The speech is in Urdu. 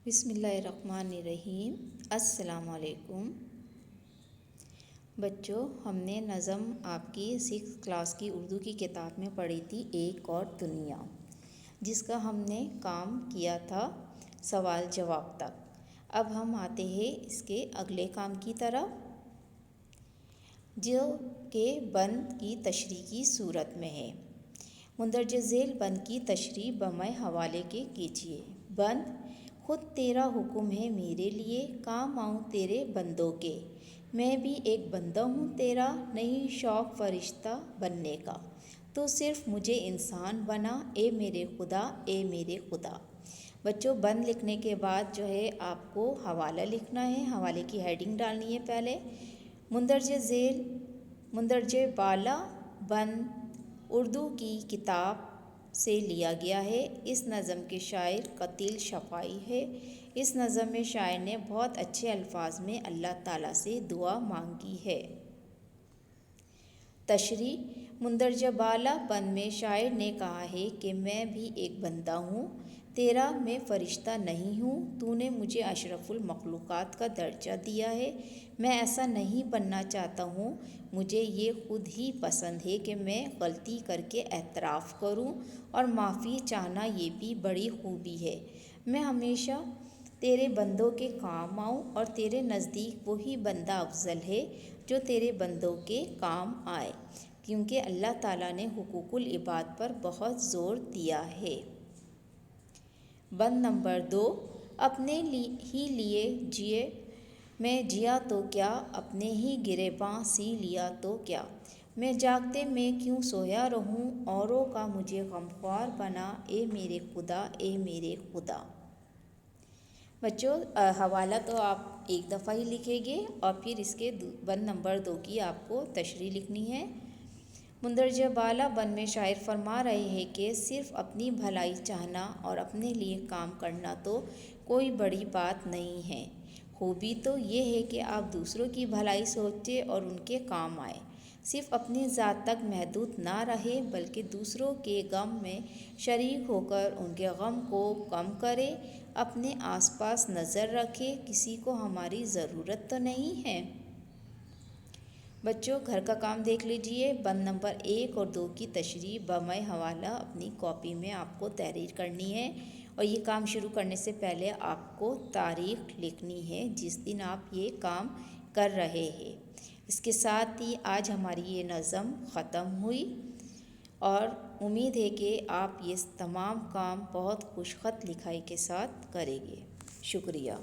بسم اللہ الرحمن الرحیم۔ السلام علیکم بچوں، ہم نے نظم آپ کی 6 کلاس کی اردو کی کتاب میں پڑھی تھی ایک اور دنیا، جس کا ہم نے کام کیا تھا سوال جواب تک۔ اب ہم آتے ہیں اس کے اگلے کام کی طرف، جو کہ بند کی تشریح کی صورت میں ہے۔ مندرجہ ذیل بند کی تشریح بمۂ حوالے کے کیجیے۔ بند: خود تیرا حکم ہے میرے لیے، کام آؤں تیرے بندوں کے۔ میں بھی ایک بندہ ہوں تیرا، نہیں شوق فرشتہ بننے کا۔ تو صرف مجھے انسان بنا، اے میرے خدا، اے میرے خدا۔ بچوں، بند لکھنے کے بعد جو ہے آپ کو حوالہ لکھنا ہے، حوالے کی ہیڈنگ ڈالنی ہے پہلے۔ مندرجہ ذیل مندرجہ بالا بند اردو کی کتاب سے لیا گیا ہے۔ اس نظم کے شاعر قتیل شفاعی ہے۔ اس نظم میں شاعر نے بہت اچھے الفاظ میں اللہ تعالیٰ سے دعا مانگی ہے۔ تشریح: مندرجہ بالا بند میں شاعر نے کہا ہے کہ میں بھی ایک بندہ ہوں تیرا، میں فرشتہ نہیں ہوں۔ تو نے مجھے اشرف المخلوقات کا درجہ دیا ہے، میں ایسا نہیں بننا چاہتا ہوں۔ مجھے یہ خود ہی پسند ہے کہ میں غلطی کر کے اعتراف کروں، اور معافی چاہنا یہ بھی بڑی خوبی ہے۔ میں ہمیشہ تیرے بندوں کے کام آؤں، اور تیرے نزدیک وہی بندہ افضل ہے جو تیرے بندوں کے کام آئے، کیونکہ اللہ تعالیٰ نے حقوق العباد پر بہت زور دیا ہے۔ بند نمبر 2: اپنے ہی لیے جیے میں جیا تو کیا، اپنے ہی گریباں سی لیا تو کیا۔ میں جاگتے میں کیوں سویا رہوں، اوروں کا مجھے غمخوار بنا، اے میرے خدا، اے میرے خدا۔ بچوں، حوالہ تو آپ ایک دفعہ ہی لکھیں گے، اور پھر اس کے بند نمبر 2 کی آپ کو تشریح لکھنی ہے۔ مندرجہ بالا بند میں شاعر فرما رہے ہیں کہ صرف اپنی بھلائی چاہنا اور اپنے لیے کام کرنا تو کوئی بڑی بات نہیں ہے۔ خوبی تو یہ ہے کہ آپ دوسروں کی بھلائی سوچیں اور ان کے کام آئیں۔ صرف اپنی ذات تک محدود نہ رہے، بلکہ دوسروں کے غم میں شریک ہو کر ان کے غم کو کم کرے۔ اپنے آس پاس نظر رکھے، کسی کو ہماری ضرورت تو نہیں ہے۔ بچوں، گھر کا کام دیکھ لیجئے۔ بند نمبر 1 اور 2 کی تشریح بمۂ حوالہ اپنی کاپی میں آپ کو تحریر کرنی ہے، اور یہ کام شروع کرنے سے پہلے آپ کو تاریخ لکھنی ہے جس دن آپ یہ کام کر رہے ہیں۔ اس کے ساتھ ہی آج ہماری یہ نظم ختم ہوئی، اور امید ہے کہ آپ یہ تمام کام بہت خوش خط لکھائی کے ساتھ کریں گے۔ شکریہ۔